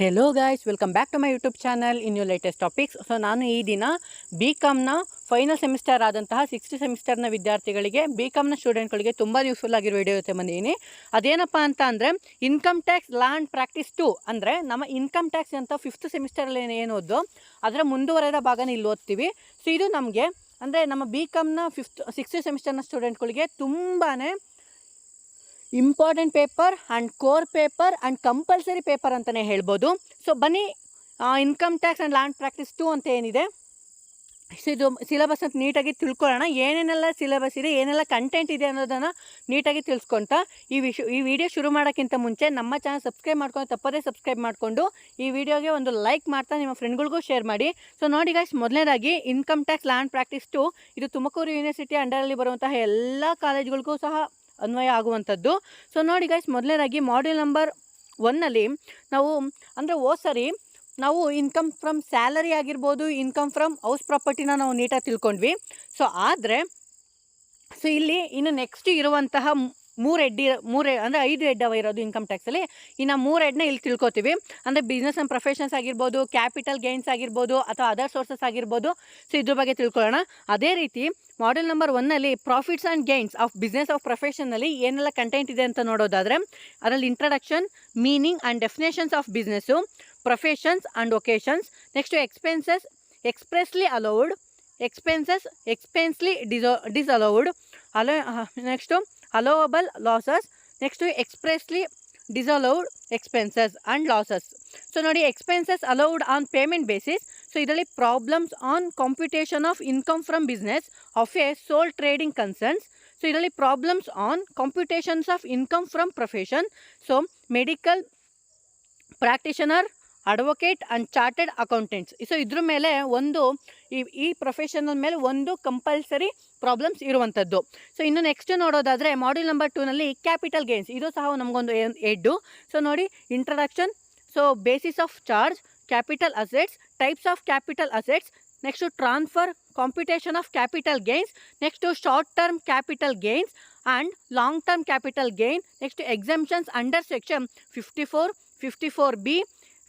Hello guys, welcome back to my YouTube channel in you latest topics. So ನಾನು ಈ ದಿನ BComನ final semester ಆದಂತಹ 6th ಸೆಮಿಸ್ಟರ್ನ ವಿದ್ಯಾರ್ಥಿಗಳಿಗೆ, BComನ ಸ್ಟೂಡೆಂಟ್ಗಳಿಗೆ ತುಂಬ ಯೂಸ್ಫುಲ್ ಆಗಿರೋ ವಿಡಿಯೋ ಜೊತೆ ಬಂದಿದ್ದೀನಿ. ಅದೇನಪ್ಪ ಅಂತ ಅಂದರೆ income tax law and practice 2 ಅಂದರೆ ನಮ್ಮ ಇನ್ಕಮ್ ಟ್ಯಾಕ್ಸ್ ಅಂತ 5th ಸೆಮಿಸ್ಟರಲ್ಲಿ ಏನು ಓದೋ ಅದರ ಮುಂದುವರೆದ ಭಾಗನ ಇಲ್ಲಿ ಓದ್ತೀವಿ. ಸೊ ಇದು ನಮಗೆ ಅಂದರೆ ನಮ್ಮ BComನ 6th ಸೆಮಿಸ್ಟರ್ನ ಸ್ಟೂಡೆಂಟ್ಗಳಿಗೆ ತುಂಬಾ important paper and core paper and compulsory paper ಅಂತಲೇ ಹೇಳ್ಬೋದು. ಸೊ ಬನ್ನಿ, income tax and land practice 2 ಅಂತ ಏನಿದೆ, ಸೊ ಇದು ಸಿಲೆಬಸ್ ಅಂತ ನೀಟಾಗಿ ತಿಳ್ಕೊಳ್ಳೋಣ. ಏನೇನೆಲ್ಲ ಸಿಲೆಬಸ್ ಇದೆ, ಏನೆಲ್ಲ ಕಂಟೆಂಟ್ ಇದೆ ಅನ್ನೋದನ್ನು ನೀಟಾಗಿ ತಿಳ್ಸ್ಕೊತ ಈ ವಿಡಿಯೋ ಶುರು ಮಾಡೋಕ್ಕಿಂತ ಮುಂಚೆ ನಮ್ಮ ಚಾನಲ್ ಸಬ್ಸ್ಕ್ರೈಬ್ ಮಾಡ್ಕೊಂಡು ತಪ್ಪದೇ ಸಬ್ಸ್ಕ್ರೈಬ್ ಮಾಡಿಕೊಂಡು ಈ ವಿಡಿಯೋಗೆ ಒಂದು ಲೈಕ್ ಮಾಡ್ತಾ ನಿಮ್ಮ ಫ್ರೆಂಡ್ಗಳಿಗೂ ಶೇರ್ ಮಾಡಿ. ಸೊ ನೋಡಿ ಗೈಸ್, ಮೊದಲನೇದಾಗಿ ಇನ್ಕಮ್ ಟ್ಯಾಕ್ಸ್ ಲ್ಯಾಂಡ್ ಪ್ರಾಕ್ಟೀಸ್ 2 ಇದು ತುಮಕೂರು ಯೂನಿವರ್ಸಿಟಿ ಅಂಡರಲ್ಲಿ ಬರುವಂತಹ ಎಲ್ಲ ಕಾಲೇಜ್ಗಳಿಗೂ ಸಹ ಅನ್ವಯ ಆಗುವಂಥದ್ದು. ಸೊ ನೋಡಿ ಗೈಸ್, ಮೊದಲನೇದಾಗಿ ಮಾಡ್ಯೂಲ್ ನಂಬರ್ 1ನಲ್ಲಿ ನಾವು ಅಂದರೆ ಸರಿ ನಾವು ಇನ್ಕಮ್ ಫ್ರಮ್ ಸ್ಯಾಲರಿ ಆಗಿರ್ಬೋದು, ಇನ್ಕಮ್ ಫ್ರಮ್ ಹೌಸ್ ಪ್ರಾಪರ್ಟಿನ ನಾವು ನೀಟಾಗಿ ತಿಳ್ಕೊಂಡ್ವಿ. ಸೊ ಆದರೆ ಇಲ್ಲಿ ಇನ್ನು ನೆಕ್ಸ್ಟ್ ಇರುವಂತಹ 3 ಅಂದರೆ 5 ಹೆಡ್ ಇರೋದು ಇನ್ಕಮ್ ಟ್ಯಾಕ್ಸಲ್ಲಿ. ಇನ್ನು 3 ಹೆಡ್ನ ಇಲ್ಲಿ ತಿಳ್ಕೊತೀವಿ. ಅಂದರೆ ಬಿಸ್ನೆಸ್ ಆ್ಯಂಡ್ ಪ್ರೊಫೆಷನ್ಸ್ ಆಗಿರ್ಬೋದು, ಕ್ಯಾಪಿಟಲ್ ಗೇನ್ಸ್ ಆಗಿರ್ಬೋದು, ಅಥವಾ ಅದರ್ ಸೋರ್ಸಸ್ ಆಗಿರ್ಬೋದು. ಸೊ ಇದ್ರ ಬಗ್ಗೆ ತಿಳ್ಕೊಳ್ಳೋಣ. ಅದೇ ರೀತಿ ಮಾಡ್ಯೂಲ್ ನಂಬರ್ 1ನಲ್ಲಿ profits and gains of business of ಪ್ರೊಫೆಷನ್ನಲ್ಲಿ ಏನೆಲ್ಲ ಕಂಟೆಂಟ್ ಇದೆ ಅಂತ ನೋಡೋದಾದರೆ ಅದರಲ್ಲಿ introduction, meaning and definitions of business, professions and vocations, next expenses expressly allowed, expenses expressly disallowed, next allowable losses, next expressly disallowed expenses and losses. So ನೋಡಿ, expenses allowed on payment basis. So ಇದರಲ್ಲಿ problems on computation of income from business of a sole trading concerns. So ಇದರಲ್ಲಿ problems on computations of income from profession. So medical practitioner, advocate and chartered accountants. So ಇದ್ರ ಮೇಲೆ ಒಂದು ಈ professional ಮೇಲೆ ಒಂದು compulsory problems ಇರುವಂಥದ್ದು. So ಇನ್ನು next ನೋಡೋದಾದರೆ ಮಾಡ್ಯೂಲ್ ನಂಬರ್ 2ನಲ್ಲಿ ಕ್ಯಾಪಿಟಲ್ ಗೇನ್ಸ್, ಇದು ಸಹ ನಮಗೊಂದು ಹೆಡ್ಡು. ಸೊ ನೋಡಿ, introduction, so basis of charge, capital assets, types of capital assets, next transfer, computation of capital gains, next short term capital gains and long term capital gain, next exemptions under section 54, 54B,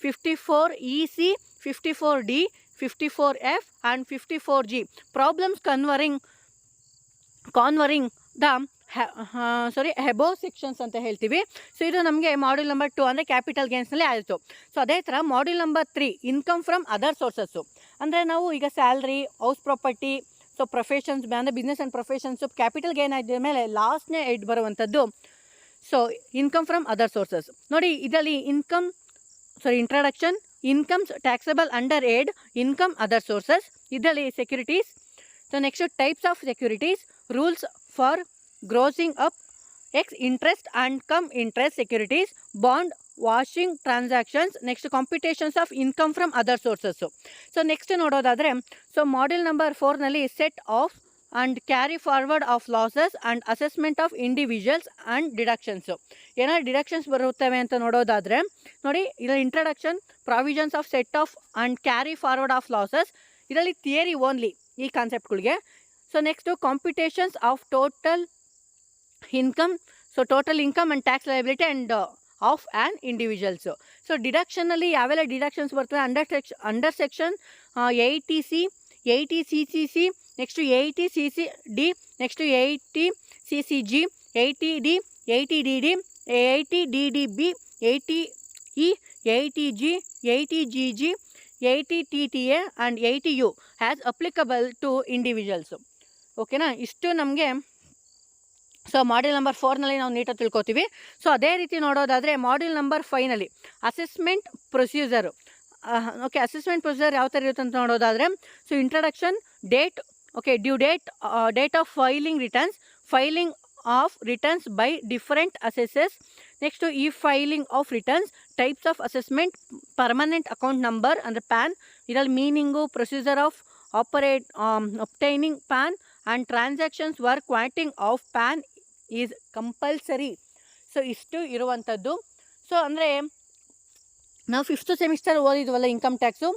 54EC, 54D, 54F and 54G. Problems converring the ಹೆಬೋ sections ಅಂತ ಹೇಳ್ತೀವಿ. So ಇದು ನಮಗೆ module number 2 ಅಂದರೆ capital ಗೇನ್ಸ್ನಲ್ಲಿ ಆಯಿತು. So ಅದೇ ಥರ module number 3 income from other sources, ಅಂದರೆ ನಾವು ಈಗ salary, house property, so professions ಅಂದರೆ business and professions, capital gain ಆದ ಮೇಲೆ ಲಾಸ್ಟ್ನೇ ಹೆಡ್ ಬರುವಂಥದ್ದು so income from other sources. ನೋಡಿ, ಇದರಲ್ಲಿ introduction, incomes taxable under head, income other sources, ಇದರಲ್ಲಿ securities. So next types of securities, rules for grossing up ex interest and cum interest securities, bond washing transactions, next computations of income from other sources. So next ನೋಡೋದಾದರೆ so module number 4ನಲ್ಲಿ set off and carry forward of losses and assessment of individuals and deductions. ಏನಾದ್ರು deductions ಬರುತ್ತವೆ ಅಂತ ನೋಡೋದಾದರೆ ನೋಡಿ, ಇದರಲ್ಲಿ introduction, provisions of set off and carry forward of losses, ಇದರಲ್ಲಿ theory only ಈ ಕಾನ್ಸೆಪ್ಟ್ಗಳಿಗೆ. So next computations of total income, so total income and tax liability and of an individuals. So ಡಿಡಕ್ಷನಲ್ಲಿ ಯಾವೆಲ್ಲ ಡಿಡಕ್ಷನ್ಸ್ ಬರ್ತವೆ under section 80C, 80CCC, next 80CCD, next 80CCG, 80D, 80DD, 80DDB, 80E, 80G, 80GG, 80TTA and 80U as applicable to individuals. ಓಕೆನಾ? ಇಷ್ಟು ನಮಗೆ so module number 4ನಲ್ಲಿ ನಾವು ನೀಟಾಗಿ ತಿಳ್ಕೊತೀವಿ. So ಅದೇ ರೀತಿ ನೋಡೋದಾದರೆ ಮಾಡ್ಯೂಲ್ ನಂಬರ್ 5ನಲ್ಲಿ assessment procedure. Okay, assessment procedure ಯಾವ ಥರ ಇರುತ್ತೆ ಅಂತ ನೋಡೋದಾದರೆ so introduction, date, okay, due date, date of filing returns, filing of returns by different assessees, next ಈ filing of returns, types of assessment, permanent account number ಅಂದರೆ PAN, ಇದರಲ್ಲಿ meaning, procedure of obtaining PAN and transactions where quoting of PAN is compulsory. So ಇಷ್ಟು ಇರುವಂಥದ್ದು. So ಅಂದರೆ ನಾವು 5th semester ಓದಿದ್ವಲ್ಲ income tax,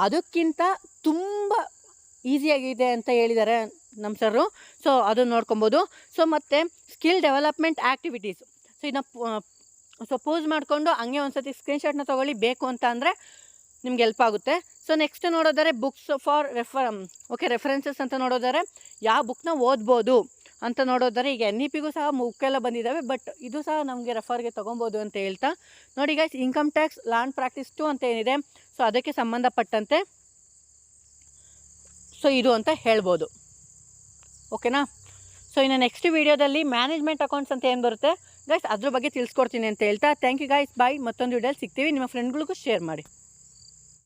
ಅದಕ್ಕಿಂತ ತುಂಬ ಈಸಿಯಾಗಿದೆ ಅಂತ ಹೇಳಿದ್ದಾರೆ ನಮ್ಮ ಸರು. ಸೊ ಅದನ್ನು ನೋಡ್ಕೊಬೋದು. ಸೊ ಮತ್ತು ಸ್ಕಿಲ್ ಡೆವಲಪ್ಮೆಂಟ್ ಆ್ಯಕ್ಟಿವಿಟೀಸ್, ಸೊ ಇದನ್ನ ಸೊ ಪೋಸ್ ಮಾಡಿಕೊಂಡು ಹಂಗೆ ಒಂದು ಸತಿ ಸ್ಕ್ರೀನ್ಶಾಟ್ನ ತೊಗೊಳ್ಳಿ, ಬೇಕು ಅಂತ ಅಂದರೆ ನಿಮ್ಗೆ ಹೆಲ್ಪ್ ಆಗುತ್ತೆ. ಸೊ ನೆಕ್ಸ್ಟ್ ನೋಡೋದಾರೆ ಬುಕ್ಸ್ ಫಾರ್ ರೆಫರೆನ್ಸಸ್ ಅಂತ ನೋಡೋದಾರೆ ಯಾವ ಬುಕ್ನ ಓದ್ಬೋದು ಅಂತ ನೋಡೋದಾರೆ, ಈಗ NEPಗೂ ಸಹ ಬುಕ್ಕೆಲ್ಲ ಬಂದಿದ್ದಾವೆ, ಬಟ್ ಇದು ಸಹ ನಮಗೆ ರೆಫರ್ಗೆ ತೊಗೊಬೋದು ಅಂತ ಹೇಳ್ತಾ ನೋಡಿ guys, income tax land practice 2 ಅಂತ ಏನಿದೆ, ಸೊ ಅದಕ್ಕೆ ಸಂಬಂಧಪಟ್ಟಂತೆ ಸೊ ಇದು ಅಂತ ಹೇಳ್ಬೋದು. ಓಕೆನಾ? ಸೊ ಇನ್ನು ನೆಕ್ಸ್ಟ್ ವೀಡಿಯೋದಲ್ಲಿ ಮ್ಯಾನೇಜ್ಮೆಂಟ್ ಅಕೌಂಟ್ಸ್ ಅಂತ ಏನು ಬರುತ್ತೆ ಗೈಸ್ ಅದ್ರ ಬಗ್ಗೆ ತಿಳಿಸ್ಕೊಡ್ತೀನಿ ಅಂತ ಹೇಳ್ತಾ ಥ್ಯಾಂಕ್ ಯು ಗೈಸ್, ಬಾಯ್. ಮತ್ತೊಂದು ವಿಡಿಯೋಲಿ ಸಿಗ್ತೀವಿ. ನಿಮ್ಮ ಫ್ರೆಂಡ್ಗಳಿಗೂ ಶೇರ್ ಮಾಡಿ.